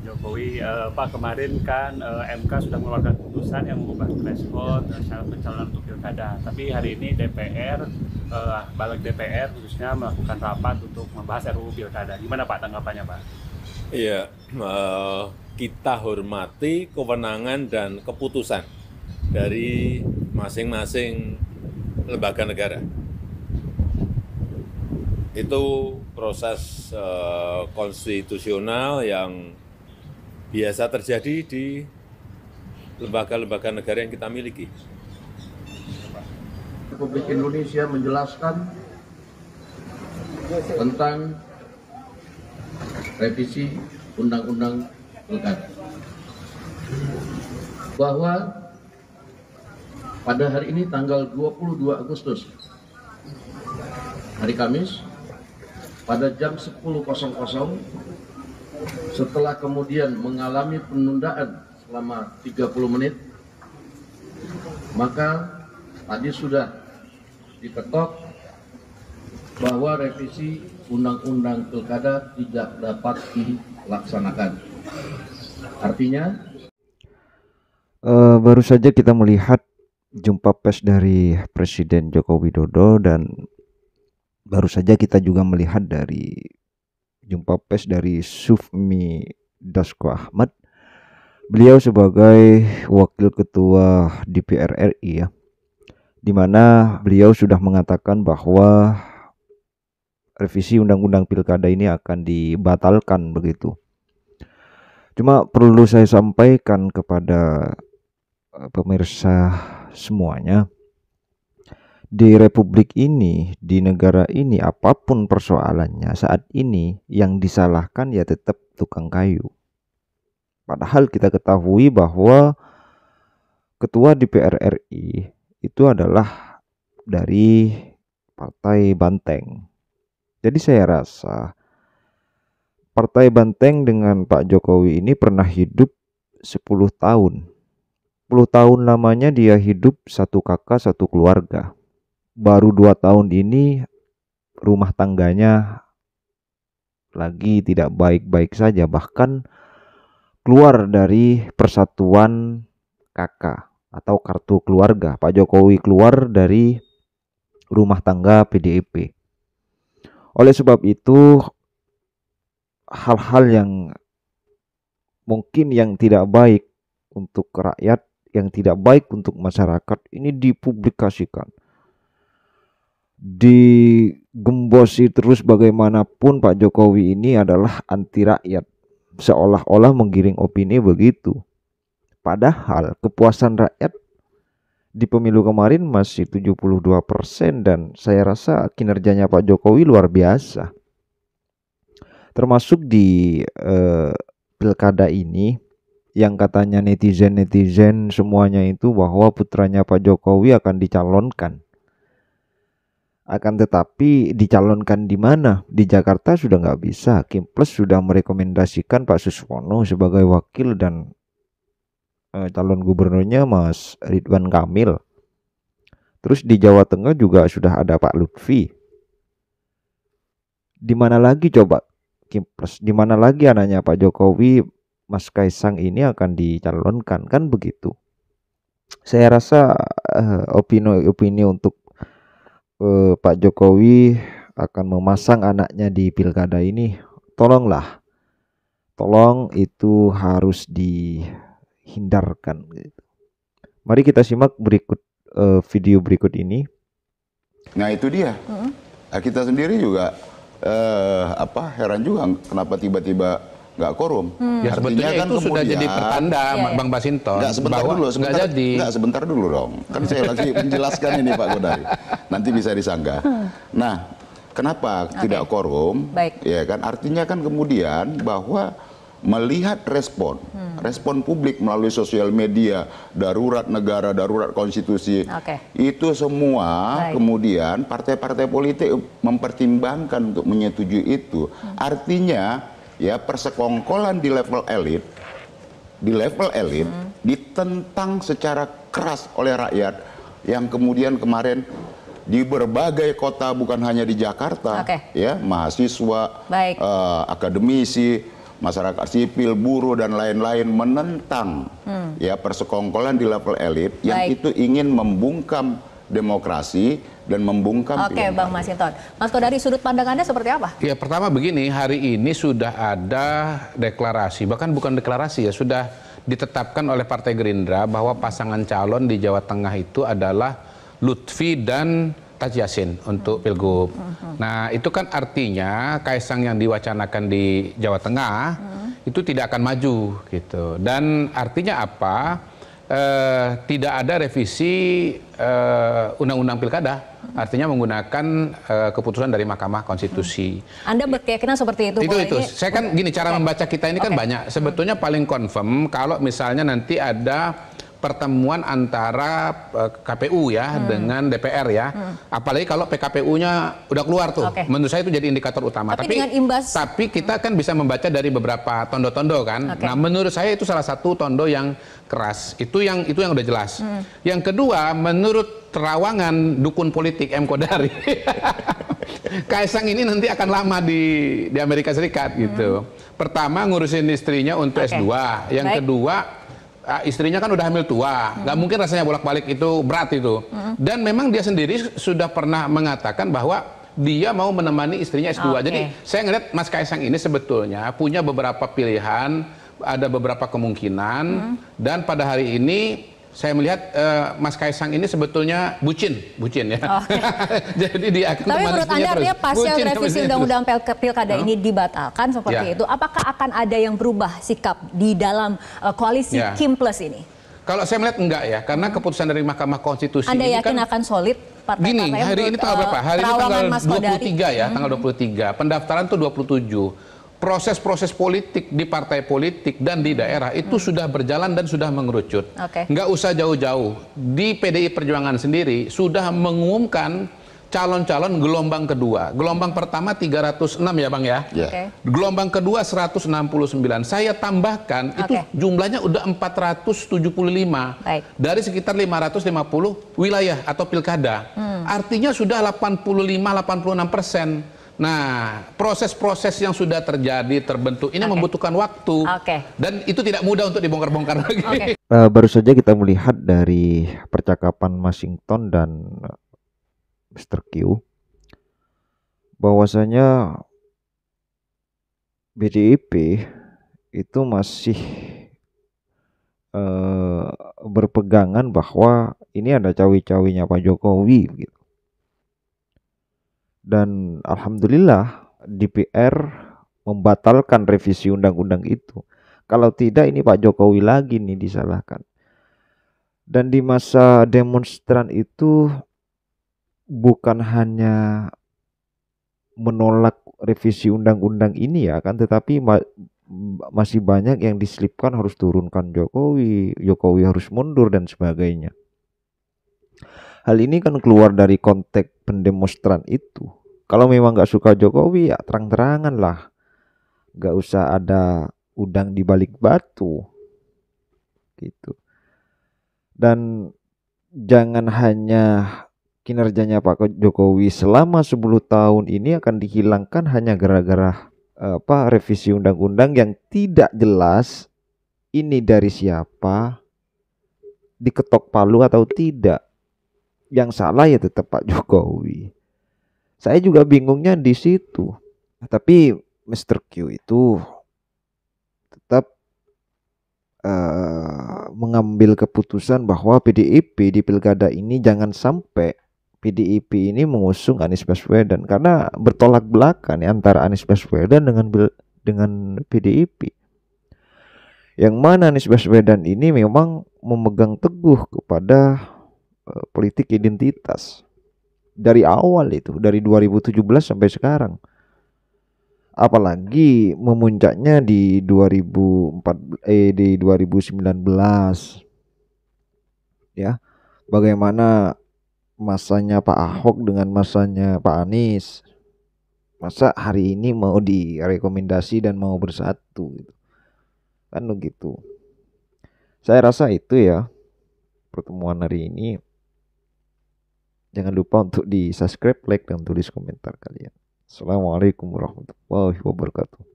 Jokowi, Pak, kemarin kan MK sudah mengeluarkan putusan yang mengubah threshold syarat pencalonan untuk pilkada. Tapi hari ini DPR, balik DPR khususnya melakukan rapat untuk membahas RUU pilkada. Gimana Pak tanggapannya Pak? Iya, kita hormati kewenangan dan keputusan dari masing-masing lembaga negara. Itu proses konstitusional yang biasa terjadi di lembaga-lembaga negara yang kita miliki. Republik Indonesia menjelaskan tentang revisi Undang-Undang Pilkada bahwa pada hari ini tanggal 22 Agustus hari Kamis pada jam 10.00 setelah kemudian mengalami penundaan selama 30 menit, maka tadi sudah diketok bahwa revisi Undang-Undang Pilkada tidak dapat dilaksanakan. Artinya, baru saja kita melihat jumpa pers dari Presiden Joko Widodo dan baru saja kita juga melihat dari jumpa pers dari Sufmi Dasko Ahmad. Beliau sebagai Wakil Ketua DPR RI ya, di mana beliau sudah mengatakan bahwa revisi Undang-Undang Pilkada ini akan dibatalkan begitu. Cuma perlu saya sampaikan kepada pemirsa semuanya, di republik ini, di negara ini, apapun persoalannya saat ini, yang disalahkan ya tetap tukang kayu. Padahal kita ketahui bahwa Ketua DPR RI itu adalah dari Partai Banteng. Jadi saya rasa Partai Banteng dengan Pak Jokowi ini pernah hidup 10 tahun. 10 tahun lamanya dia hidup satu kakak satu keluarga. Baru 2 tahun ini rumah tangganya lagi tidak baik-baik saja, bahkan keluar dari persatuan kakak atau kartu keluarga. Pak Jokowi keluar dari rumah tangga PDIP. Oleh sebab itu, hal-hal yang mungkin yang tidak baik untuk rakyat, yang tidak baik untuk masyarakat ini dipublikasikan, digembosi terus. Bagaimanapun Pak Jokowi ini adalah anti rakyat, seolah-olah menggiring opini begitu. Padahal kepuasan rakyat di pemilu kemarin masih 72% dan saya rasa kinerjanya Pak Jokowi luar biasa. Termasuk di pilkada ini yang katanya netizen semuanya itu bahwa putranya Pak Jokowi akan dicalonkan. Akan tetapi dicalonkan di mana? Di Jakarta sudah nggak bisa. Kimples sudah merekomendasikan Pak Suswono sebagai wakil dan calon gubernurnya Mas Ridwan Kamil. Terus di Jawa Tengah juga sudah ada Pak Lutfi. Di mana lagi coba Kimples? Di mana lagi anaknya Pak Jokowi, Mas Kaisang ini akan dicalonkan, kan begitu? Saya rasa opini untuk Pak Jokowi akan memasang anaknya di pilkada ini, tolong itu harus dihindarkan gitu. Mari kita simak video berikut ini. Nah itu dia. Kita sendiri juga heran juga kenapa tiba-tiba nggak korum. Ya sebetulnya kan itu sudah jadi pertanda, Bang Basinton. Sebentar dulu dong. Kan saya lagi menjelaskan ini Pak Godari. Nanti bisa disanggah. Nah, kenapa tidak korum? Ya kan, artinya kan kemudian bahwa melihat respon publik melalui sosial media, darurat negara, darurat konstitusi, itu semua kemudian partai-partai politik mempertimbangkan untuk menyetujui itu. Artinya ya persekongkolan di level elit, ditentang secara keras oleh rakyat yang kemudian kemarin di berbagai kota, bukan hanya di Jakarta, ya mahasiswa, akademisi, masyarakat sipil, buruh dan lain-lain menentang ya persekongkolan di level elit yang itu ingin membungkam demokrasi dan membungkam. Oke, Bang Masinton. Mas Kodari, dari sudut pandang Anda seperti apa? Ya, pertama begini, hari ini sudah ada deklarasi, bahkan bukan deklarasi ya, sudah ditetapkan oleh Partai Gerindra bahwa pasangan calon di Jawa Tengah itu adalah Lutfi dan Taji Yassin untuk Pilgub. Nah, itu kan artinya Kaisang yang diwacanakan di Jawa Tengah itu tidak akan maju gitu. Dan artinya apa? Tidak ada revisi undang-undang pilkada, artinya menggunakan keputusan dari Mahkamah Konstitusi. Anda berkeyakinan seperti itu? Itu. Saya kan gini, cara membaca kita ini kan banyak. Sebetulnya paling confirm kalau misalnya nanti ada pertemuan antara KPU ya dengan DPR ya, apalagi kalau PKPU-nya udah keluar tuh, menurut saya itu jadi indikator utama. Tapi kita kan bisa membaca dari beberapa tondo-tondo kan. Nah, menurut saya itu salah satu tondo yang keras. Itu yang udah jelas. Yang kedua, menurut terawangan dukun politik M. Kodari, Kaisang ini nanti akan lama di Amerika Serikat gitu. Pertama ngurusin istrinya untuk S2, yang kedua istrinya kan udah hamil tua, nggak mungkin rasanya bolak-balik itu berat itu. Dan memang dia sendiri sudah pernah mengatakan bahwa dia mau menemani istrinya S2. Jadi saya ngeliat Mas Kaisang ini sebetulnya punya beberapa pilihan, ada beberapa kemungkinan, dan pada hari ini saya melihat Mas Kaisang ini sebetulnya bucin ya. Jadi dia akan. Tapi menurut Anda artinya pasca revisi undang-undang pilkada ini dibatalkan seperti itu, apakah akan ada yang berubah sikap di dalam koalisi Kim Plus ini? Kalau saya melihat enggak ya, karena keputusan dari Mahkamah Konstitusi Anda ini yakin kan akan solid partai-partai? Gini, hari ini tanggal berapa? Hari ini tanggal 23 ya, tanggal 23. Pendaftaran tuh 27. Proses-proses politik di partai politik dan di daerah itu sudah berjalan dan sudah mengerucut. Nggak usah jauh-jauh. Di PDI Perjuangan sendiri sudah mengumumkan calon-calon gelombang kedua. Gelombang pertama 306 ya Bang ya. Gelombang kedua 169. Saya tambahkan itu jumlahnya udah 475. Dari sekitar 550 wilayah atau pilkada. Artinya sudah 85-86%. Nah, proses-proses yang sudah terjadi, terbentuk, ini membutuhkan waktu. Dan itu tidak mudah untuk dibongkar-bongkar lagi. Baru saja kita melihat dari percakapan Masinton dan Mr. Q bahwasanya PDIP itu masih berpegangan bahwa ini ada cawi-cawinya Pak Jokowi gitu. Dan alhamdulillah DPR membatalkan revisi undang-undang itu. Kalau tidak ini Pak Jokowi lagi nih disalahkan. Dan di masa demonstran itu bukan hanya menolak revisi undang-undang ini ya kan, tetapi masih banyak yang diselipkan harus turunkan Jokowi, Jokowi harus mundur dan sebagainya. Hal ini kan keluar dari konteks pendemonstran itu. Kalau memang nggak suka Jokowi ya terang-terangan lah, nggak usah ada udang di balik batu, gitu. Dan jangan hanya kinerjanya Pak Jokowi selama 10 tahun ini akan dihilangkan hanya gara-gara revisi undang-undang yang tidak jelas ini dari siapa, diketok palu atau tidak. Yang salah ya tetap Pak Jokowi. Saya juga bingungnya di situ. Tapi Mr. Q itu tetap mengambil keputusan bahwa PDIP di pilkada ini jangan sampai PDIP ini mengusung Anies Baswedan, karena bertolak belakang ya, antara Anies Baswedan dengan PDIP. Yang mana Anies Baswedan ini memang memegang teguh kepada politik identitas dari awal itu, dari 2017 sampai sekarang. Apalagi memuncaknya di 2019 ya. Bagaimana masanya Pak Ahok dengan masanya Pak Anies. Masa hari ini mau direkomendasi dan mau bersatu gitu. Kan begitu. Saya rasa itu ya pertemuan hari ini. Jangan lupa untuk di subscribe, like, dan tulis komentar kalian. Assalamualaikum warahmatullahi wabarakatuh.